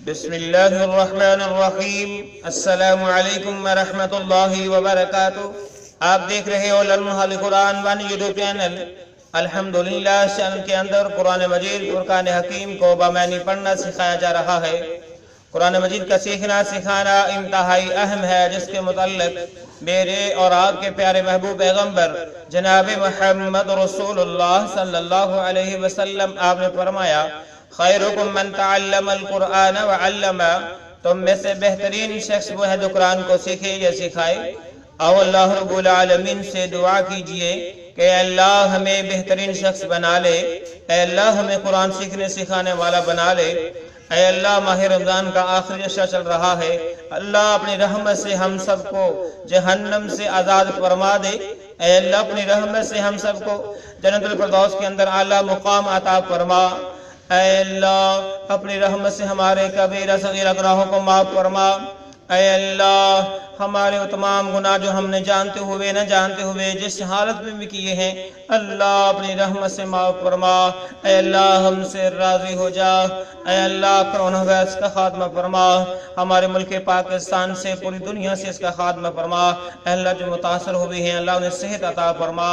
بسم اللہ الرحمن الرحیم۔ السلام علیکم ورحمۃ اللہ وبرکاتہ۔ آپ دیکھ رہے ہو للمحل قرآن ون یوٹیوب چینل۔ الحمدللہ چینل کے اندر قرآن مجید فرقان حکیم کو بامعنی پڑھنا سکھایا جا رہا ہے۔ قرآن مجید کا سیکھنا سکھانا انتہائی اہم ہے، جس کے متعلق میرے اور آپ کے پیارے محبوب پیغمبر جناب محمد رسول اللہ صلی اللہ علیہ وسلم آپ نے فرمایا، خیرکم من تعلم القرآن وعلما، تم میں سے بہترین شخص وہ ہے جو قرآن کو سیکھے یا سکھائے۔ او اللہ رب العالمین سے دعا کیجئے کہ اے اللہ ہمیں بہترین شخص بنا لے، اے اللہ ہمیں قرآن سیکھنے سکھانے والا بنا لے۔ اے اللہ ماہ رمضان کا آخری عشرہ چل رہا ہے، اللہ اپنی رحمت سے ہم سب کو جہنم سے آزاد فرما دے۔ اے اللہ اپنی رحمت سے ہم سب کو جنت الفردوس کے اندر اعلیٰ مقام عطا فرما۔ اے اللہ اپنی رحمت سے ہمارے کبیرہ صغیرہ گناہوں کو معاف فرما۔ اے اللہ ہمارے تمام گناہ جو ہم نے جانتے ہوئے نہ جانتے ہوئے جس حالت میں بھی کیے ہیں، اللہ اپنی رحمت سے معاف فرما۔ اے اللہ ہم سے راضی ہو جا۔ اے اللہ کرونا وائرس کا خاتمہ فرما، ہمارے ملک پاکستان سے پوری دنیا سے اس کا خاتمہ فرما۔ اے اللہ جو متاثر ہوئے ہیں اللہ انہیں صحت عطا فرما۔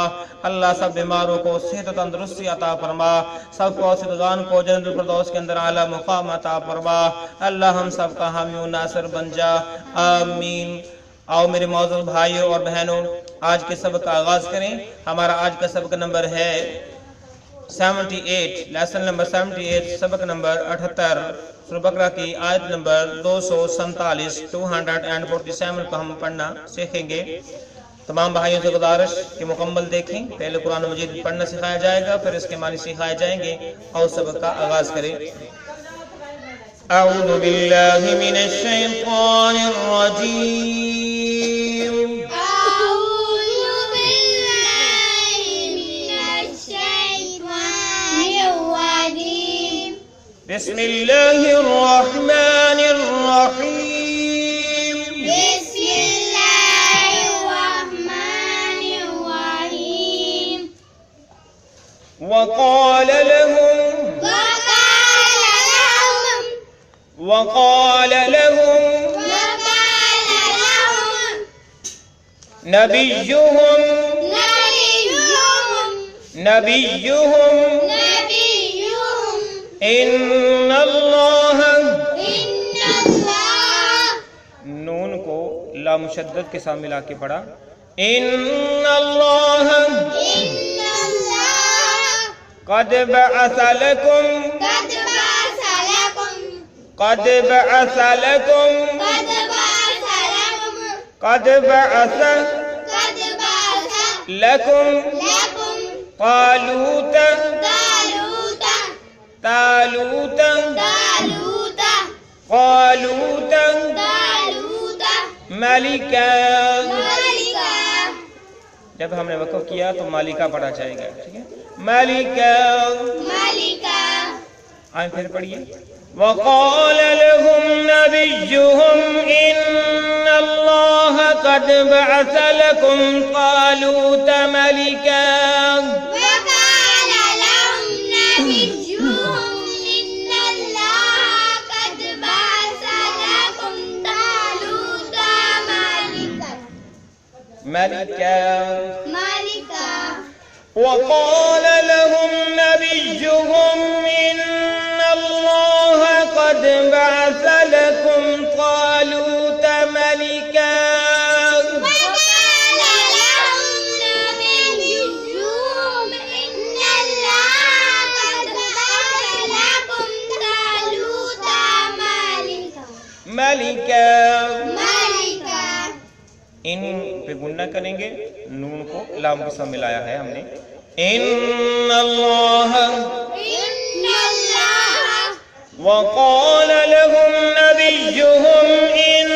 اللہ سب بیماروں کو صحت و تندرستی عطا فرما، سب کو عاشقان کو جنت الفردوس کے اندر اعلیٰ مقام عطا فرما۔ اللہ ہم سب کا حامی و ناصر بن جا، آمین۔ آؤ میرے معزز بھائیوں اور بہنوں، آج کے سبق کا آغاز کریں۔ ہمارا آج کا سبق نمبر ہے 78، لیسن نمبر 78، سبق نمبر 78، سورہ بقرہ کی آیت نمبر 247 247 کو ہم پڑھنا سیکھیں گے۔ تمام بھائیوں سے گزارش کہ مکمل دیکھیں، پہلے قرآن مجید پڑھنا سکھایا جائے گا، پھر اس کے معنی سکھائے جائیں گے، اور سبق کا آغاز کریں۔ اعوذ باللہ من الشیطان الرجیم، أعوذ بالله من الشيطان الرجيم. بسم اللہ الرحمن الرحیم۔ بسم الله الرحمن الرحيم. وقال لهم نبيهم إن الله، نون کو لام مشدد کے ساتھ ملا کے پڑھا، إن الله قد بعث لكم طالوت ملکا۔ جب ہم نے وقف کیا تو مالکہ پڑھا جائے گا، ٹھیک ہے؟ ملکا۔ آئیں پھر پڑھیے۔ وقال لهم نبيهم إن الله قد بعث لكم طالوت ملكا وقال لهم نبيهم إن الله قد بعث لكم طالوت ملكا ان پہ گننا کریں گے، نون کو لام کے ساتھ ملایا ہے ہم نے۔ ان اللہ وقال لهم نبيهم إن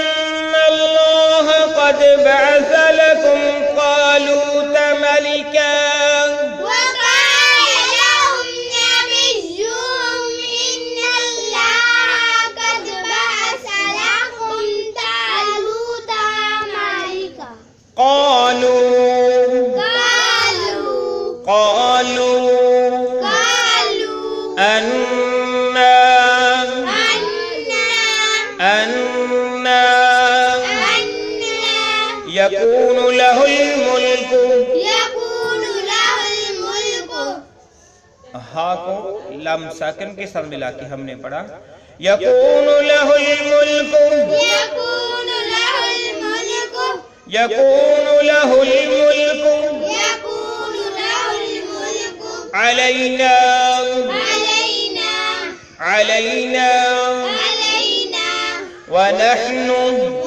الله قد بعث لكم طالوت ملكا قالوا أنا یکون لہ الملک، يكون له الملك. ہا کو لام ساکن کے ساتھ ملا کے ہم نے پڑھا یکون لہ الملک، يكون له الملك. یکون لہ الملک يكون له الملك. علینا علينا علینا علينا ونحن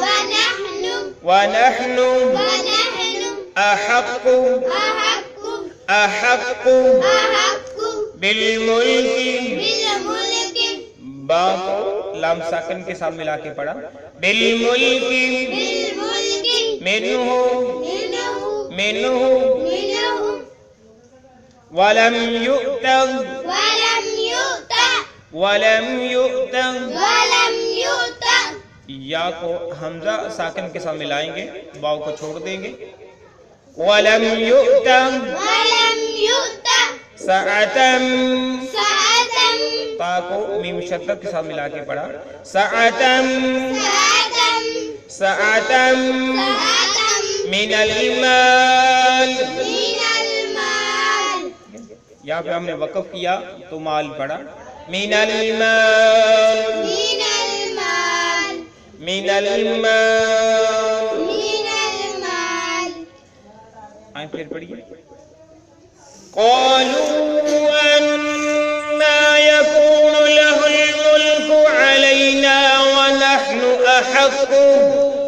ونحن ونحن ونحن احق أحق احق أحق بالملک، بالملك. با کو لام ساکن کے ساتھ ملا کے پڑھا بالملک بالملك منہ منه منہ منه ولم یؤت ولم يؤت ولم یؤت، ولم يؤت. یا کو حمزہ ساکن کے ساتھ ملائیں گے، واو کو چھوڑ دیں گے ولم یؤت ولم يؤت سعتم، سعة تا کو میم شدت کے ساتھ ملا کے پڑھا سعتم سعة سعتم سعة من المال، من المال. یہاں پہ ہم نے وقف کیا تو مال پڑھا من المال من المال. من المال. من المال. آئیں پھر پڑھیے قالوا أنا يكون له الملك علينا ونحن أحق،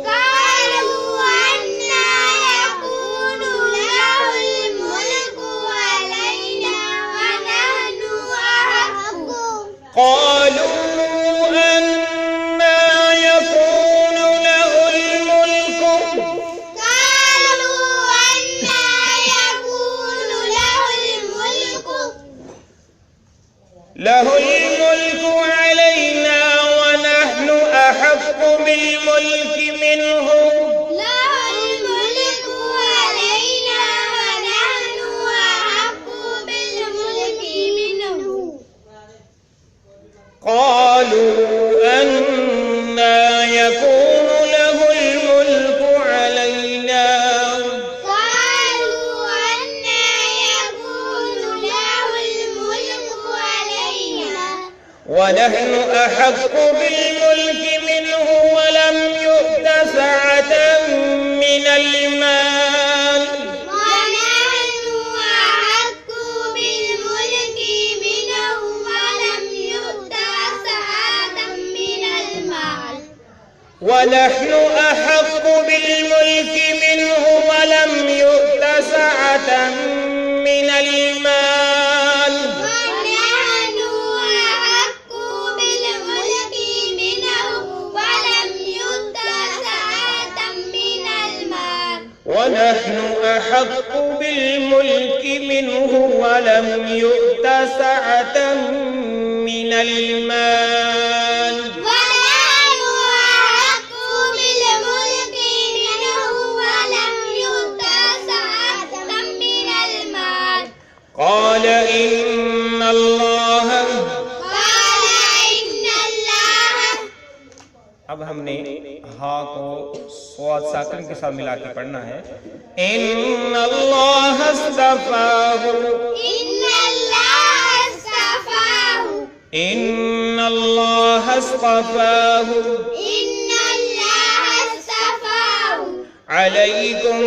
قالوا أنى يكون له الملك علينا ونحن أحق. قالوا أنا يكون له الملك قالوا أنى يكون له الملك علينا ونحن أحق بالملك منه، له الملك علينا ونحن أحق بالملك منه. قالوا أنا يكون له الملك علينا قالوا أنى يكون له الملك علينا ونحن أحق بالملك منه ولم يؤت سعة من المال، ونحن أحق بالملك منه ولم يؤت سعة من المال. ونحن أحق بالملك منه ولم يؤت سعة من المال. ونحن أحق بالملك منه ولم يؤت سعة من المال. ونحن أحق بالملك منه ولم يؤت سعة من المال. ونحن أحق بالملك منه ولم يؤت سعة من المال. قال إن الله، قال إن الله. اب ہم نے ہا کو صاد ساکن کے ساتھ ملا کے پڑھنا ہے ان اللہ اصطفاہ، إن الله اصطفاه. ان اللہ اصطفاہ إن الله اصطفاه علیکم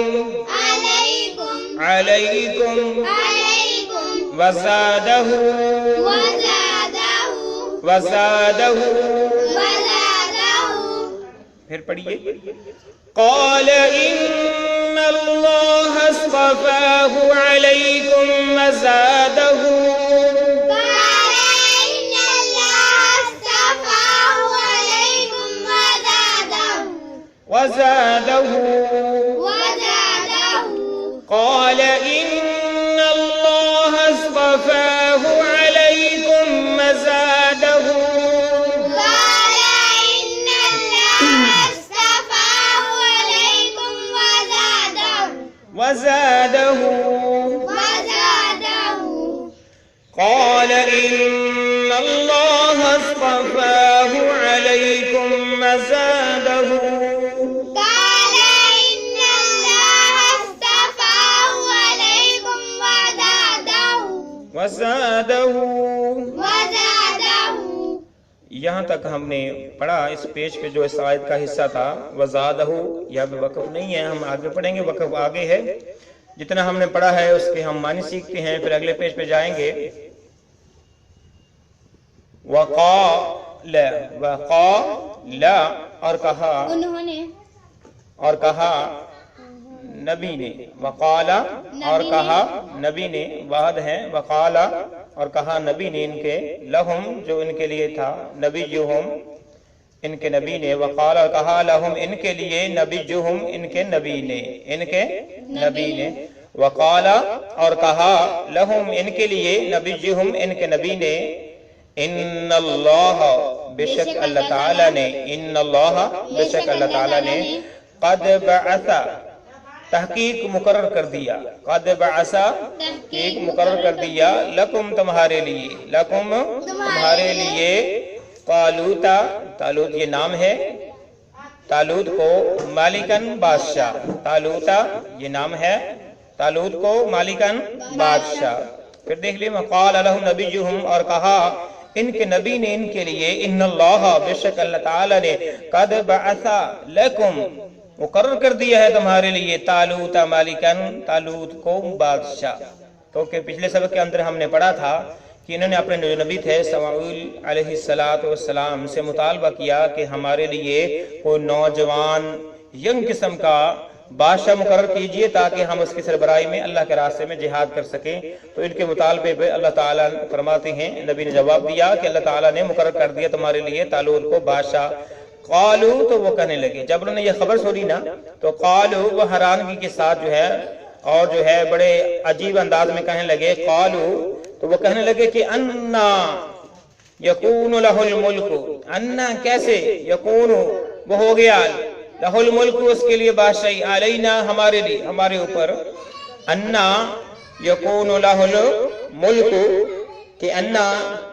عليكم علیکم عليكم وزادہ وزاده وزادہ، وزاده. پھر پڑھیے قال ان اللہ اصطفاہ علیکم وزادہ قال إن الله اصطفاه عليكم وزاده وزادہ قال إن الله اصطفاه عليكم وزاده قال إن الله اصطفاه عليكم وزاده وزاده. قال إن الله اصطفاه عليكم وزاده قال إن الله یہاں تک ہم نے پڑھا اس پیج پہ جو اس آیت کا حصہ تھا وزادہ، یہاں پہ وقف نہیں ہے، ہم آگے پڑھیں گے، وقف آگے ہے۔ جتنا ہم نے پڑھا ہے اس کے ہم معنی سیکھتے ہیں، پھر اگلے پیج پہ جائیں گے۔ وقال، وقال اور کہا، انہوں نے، اور کہا نبی نے، وقال اور کہا نبی نے، واحد ہے وقال اور کہا نبی نے ان کے، لہم جو ان کے لیے تھا، نبی جو ہم ان کے نبی نے، وقال اور کہا لہم ان کے لیے، نبی جو ہم ان کے نبی نے، ان کے نبی نے، وقال اور کہا لہم ان کے لیے، نبی جو ہم ان کے نبی نے، ان اللہ بے شک اللہ تعالیٰ نے، ان اللہ بے شک اللہ تعالیٰ نے، قد بعث تحقیق مقرر کر دیا، قد بعث تحقیق مقرر کر دیا، لکم تمہارے لیے، لکم تمہارے لیے، طالوتا، طالوت یہ نام ہے، طالوت کو مالکن بادشاہ، طالوتا یہ نام ہے، طالوت کو مالکن بادشاہ۔ پھر دیکھ لیں، وقال لہم نبیہم اور کہا ان کے نبی نے ان کے لیے، ان اللہ بے شک اللہ تعالی نے، قد بعث لکم مقرر کر دیا ہے تمہارے لیے، طالوت مالکن، طالوت کو بادشاہ۔ کیونکہ پچھلے سبق کے اندر ہم نے پڑھا تھا کہ انہوں نے اپنے جو نبی تھے سمعیل علیہ السلام سے مطالبہ کیا کہ ہمارے لیے کوئی نوجوان ینگ قسم کا بادشاہ مقرر کیجئے تاکہ ہم اس کی سربراہی میں اللہ کے راستے میں جہاد کر سکیں۔ تو ان کے مطالبے پہ اللہ تعالیٰ فرماتے ہیں، نبی نے جواب دیا کہ اللہ تعالیٰ نے مقرر کر دیا تمہارے لیے طالوت کو بادشاہ۔ قالو تو وہ کہنے لگے، جب انہوں نے یہ خبر سنی نا تو قالو وہ حیرانگی کے ساتھ جو ہے اور جو ہے بڑے عجیب انداز میں کہنے لگے، قالو تو وہ کہنے لگے کہ انا یکون لہ الملک، انا کیسے، یکون وہ ہو گیا، لہ الملک اس کے لیے بادشاہی، علینا ہمارے لیے، ہمارے اوپر، انا یکون لہ الملک کہ انا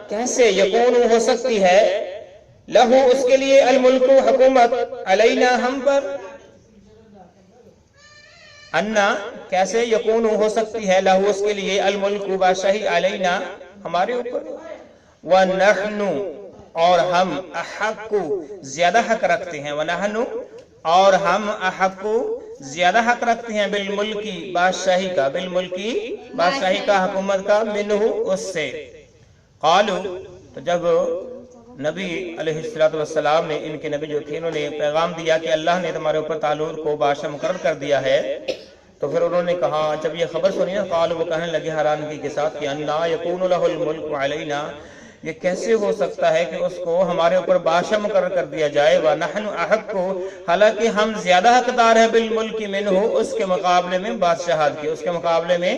کیسے، یکون ہو سکتی ہے، لہو اس کے لیے، الملک حکومت، علینا ہم پر، انا کیسے، یکون ہو سکتی ہے، لہو اس کے لیے، الملک بادشاہی، علینا ہمارے اوپر، ونحن اور ہم، احق زیادہ حق رکھتے ہیں، ونحن اور ہم، احق زیادہ حق رکھتے ہیں، بالملکی بادشاہی کا، بالملکی بادشاہی کا، حکومت کا، منہ اس سے۔ قالو تو جب نبی علیہ السلام نے، ان کے نبی جو تھے، انہوں نے پیغام دیا کہ اللہ نے تمہارے اوپر طالوت کو بادشاہ مقرر کر دیا ہے، تو پھر انہوں نے کہا، جب یہ خبر سنی نا، قالو وہ کہنے لگے حیرانگی کے ساتھ کہ انا یکون لہ الملک علینا، یہ کیسے ہو سکتا ہے کہ اس کو ہمارے اوپر بادشاہ مقرر کر دیا جائے، وَنَحْنُ أَحَقُّ حالانکہ ہم زیادہ حقدار ہیں، بالملک منہ اس کے مقابلے میں بادشاہت کے، اس کے مقابلے میں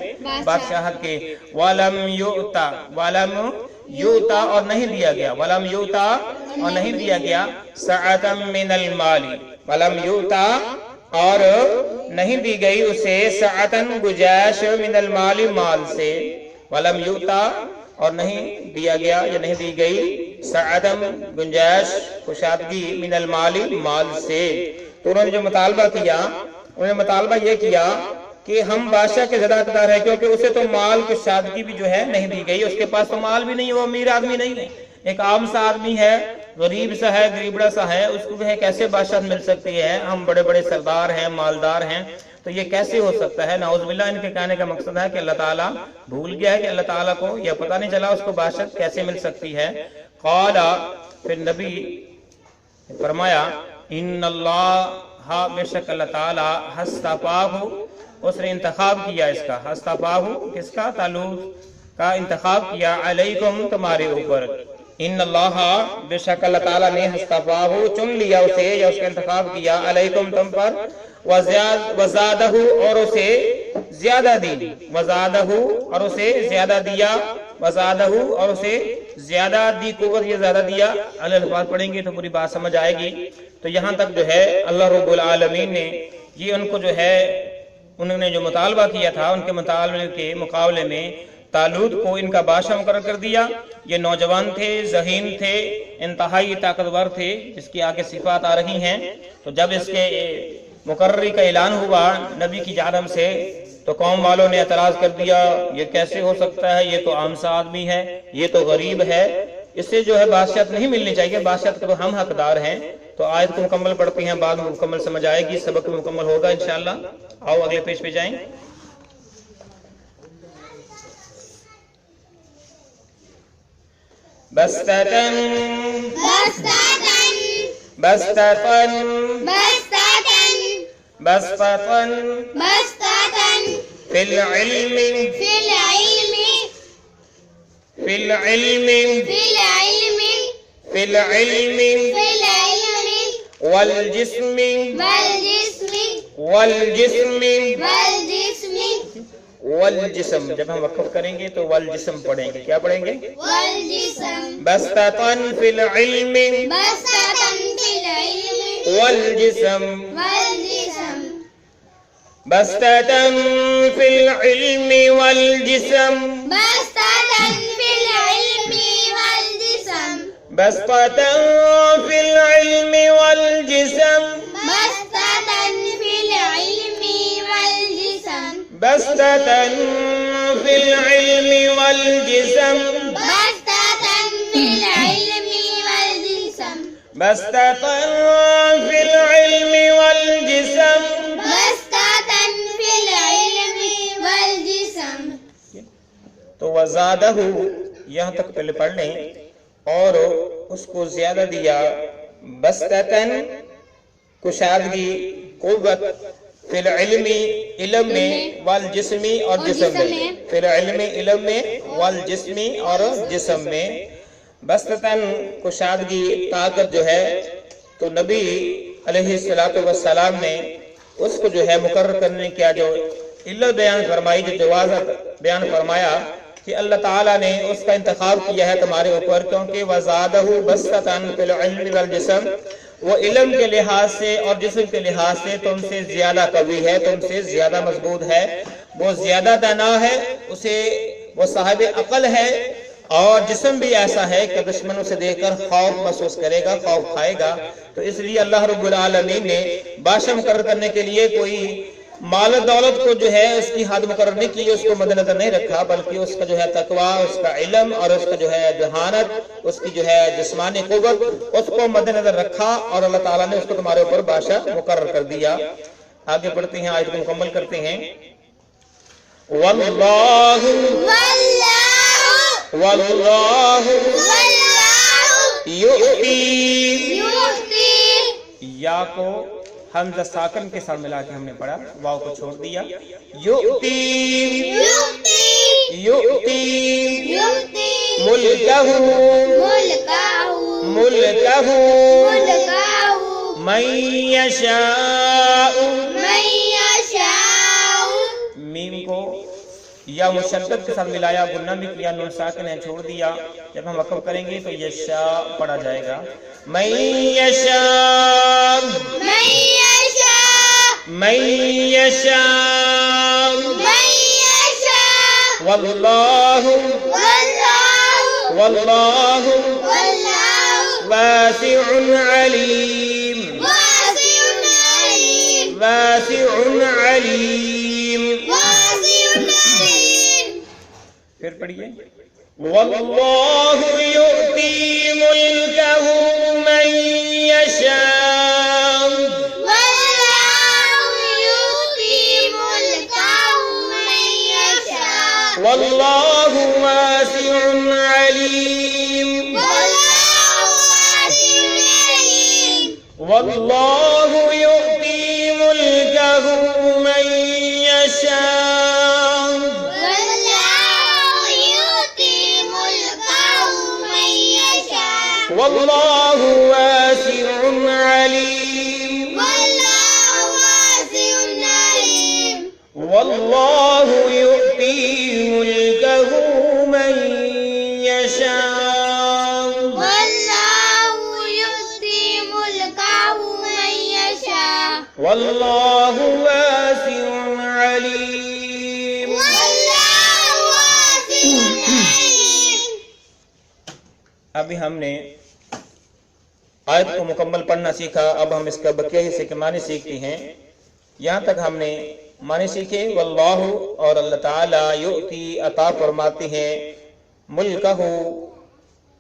بادشاہت کے، وَلَمْ يُؤْتَ وَلَمْ یوتا اور نہیں دیا گیا، وَلَمْ یوتا اور نہیں دیا گیا، سَعَةً مِّنَ الْمَالِ وَلَمْ یوتا اور نہیں دی گئی اسے، سَعَةً گنجائش، مِّنَ الْمَالِ مال سے، وَلَمْ یوتا اور نہیں دیا گیا یا نہیں دی گئی، سَعَةً گنجائش، کشادگی، مِّنَ الْمَالِ مال سے۔ تو انہوں نے جو مطالبہ کیا، انہوں نے مطالبہ یہ کیا کہ ہم بادشاہ کے زیادہ حقدار ہیں، کیونکہ اسے تو مال کی شادگی بھی جو ہے نہیں دی گئی، اس کے پاس تو مال بھی نہیں ہے، وہ امیر آدمی نہیں ہے، ایک عام سا آدمی ہے، غریب سا ہے، غریبڑا سا ہے، اس کو ہے کیسے بادشاہت مل سکتی ہے، ہم بڑے بڑے سردار ہیں، مالدار ہیں، تو یہ کیسے ہو سکتا ہے؟ نعوذ باللہ۔ ان کے کہنے کا مقصد ہے کہ اللہ تعالیٰ بھول گیا ہے، کہ اللہ تعالیٰ کو یہ پتہ نہیں چلا اس کو بادشاہت کیسے مل سکتی ہے۔ قال پھر نبی فرمایا، ان اللہ بے شک اللہ تعالیٰ، ہستفاہ اس نے انتخاب کیا اس کا، ہستفاہ کس کا، طالوت کا انتخاب کیا، علیکم تمہارے اوپر، ان اللہ بے شک اللہ تعالیٰ نے ہستفاہ چن لیا اسے یا اس کا انتخاب کیا، علیکم تم پر، وزادہ اور اسے زیادہ دی، وزادہ اور اسے زیادہ دیا، وزادہ اور اسے زیادہ دی، قوت یہ زیادہ دیا، اگلے الفاظ پڑھیں گے تو پوری بات سمجھ آئے گی۔ تو یہاں تک جو ہے اللہ رب العالمین نے یہ ان کو جو ہے انہوں نے جو مطالبہ کیا تھا، ان کے مطالبے کے مقابلے میں طالوت کو ان کا بادشاہ مقرر کر دیا۔ یہ نوجوان تھے، ذہین تھے، انتہائی طاقتور تھے، جس کی آگے صفات آ رہی ہیں۔ تو جب اس کے مقرری کا اعلان ہوا نبی کی جانب سے، تو قوم والوں نے اعتراض کر دیا، یہ کیسے ہو سکتا ہے، یہ تو عام سا آدمی ہے، یہ تو غریب ہے، اس سے جو ہے بادشاہت نہیں ملنی چاہیے، بادشاہت کے تو ہم حقدار ہیں۔ تو آیت کو مکمل پڑھتی ہیں، بعد میں مکمل سمجھ آئے گی، سبق بھی مکمل ہوگا انشاءاللہ۔ آؤ اگلے پیج پہ جائیں۔ بستتن بستة بستتن بستة بستتن بستة فی العلم في العلم فی العلم في العلم فی العلم في العلم والجسم والجسم والجسم والجسم والجسم، جب ہم وقف کریں گے تو والجسم پڑھیں گے، کیا پڑھیں گے؟ والجسم بستتن فی العلم بستة في العلم والجسم والجسم بستتن فی العلم والجسم بستة في العلم والجسم بستتن فی العلم والجسم بستة في العلم والجسم بستتن فی العلم والجسم بستة في العلم والجسم بستتن فی العلم والجسم بستة في العلم والجسم تو وزادہ یہاں تک پہلے پڑھ لیں، اور اس کو زیادہ دیا، بستتن کشادگی، قوت، فی العلم علم میں، والجسمی اور جسم میں، فی العلم علم میں، والجسمی اور جسم میں، بستتن کشادگی، طاقت جو ہے، تو نبی علیہ السلام نے اس کو جو ہے مقرر کرنے کیا جو علت بیان فرمائی، جو جوازت بیان فرمایا کہ اللہ تعالیٰ نے اس کا انتخاب کیا ہے تمہارے اوپر، کیونکہ وزادہ بستتن فی العلم والجسم، وہ علم کے لحاظ سے اور جسم کے لحاظ سے تم سے زیادہ قوی ہے، تم سے زیادہ مضبوط ہے، وہ زیادہ دانا ہے، اسے وہ صاحب عقل ہے، اور جسم بھی ایسا ہے کہ دشمنوں سے دیکھ کر خوف محسوس کرے گا، خوف کھائے گا۔ تو اس لیے اللہ رب العالمین نے بادشاہ مقرر کرنے کے لیے کوئی مال و دولت کو جو ہے اس کی حد مقرر نہیں کی، اس کو مد نظر نہیں رکھا، بلکہ اس کا جو ہے تقویٰ، اس کا علم اور اس کا جو ہے ذہانت، اس کی جو ہے جسمانی قوت، اس کو مد نظر رکھا، اور اللہ تعالیٰ نے اس کو تمہارے اوپر بادشاہ مقرر کر دیا۔ آگے بڑھتے ہیں، آیت کو مکمل کرتے ہیں۔ واللہ والله واللہ والله یؤتی، يؤتي یا کو حمزہ ساکن کے ساتھ ملا کے ہم نے پڑھا، واو کو چھوڑ دیا، یؤتی يؤتي یؤتی يؤتي ملکہ ملكه ملکہ ملكه من یشاء، من يشاء میم کو یا مشدد کے ساتھ ملایا، گنہ بھی کیا، نون ساکن ہے چھوڑ دیا، جب ہم وقف کریں گے تو یشاء پڑھا جائے گا، من یشاء من يشاء من یشاء من يشاء واللہ والله واللہ والله واسع علیم واسع عليم واسع علیم۔ واسع عليم پھر پڑھیے، واللہ یؤتی ملکہ من یشاء والله يؤتي ملكه من يشاء واللہ واسع علیم والله واسع عليم واللہ یؤتی ملکہ من یشاء والله يؤتي ملكه من يشاء واللہ واسع علیم والله واسع عليم واللہ یؤتی ملکہ من یشاء والله يؤتي ملكه من يشاء واللہ واسع علیم۔ والله واسع عليم ابھی ہم نے آیت کو مکمل پڑھنا سیکھا، اب ہم اس کا بقیہ حصے کے معنی سیکھتے ہیں۔ یہاں تک ہم نے معنی سیکھے، واللہ اور اللہ تعالیٰ یؤتی عطا فرماتے ہیں، ملکہ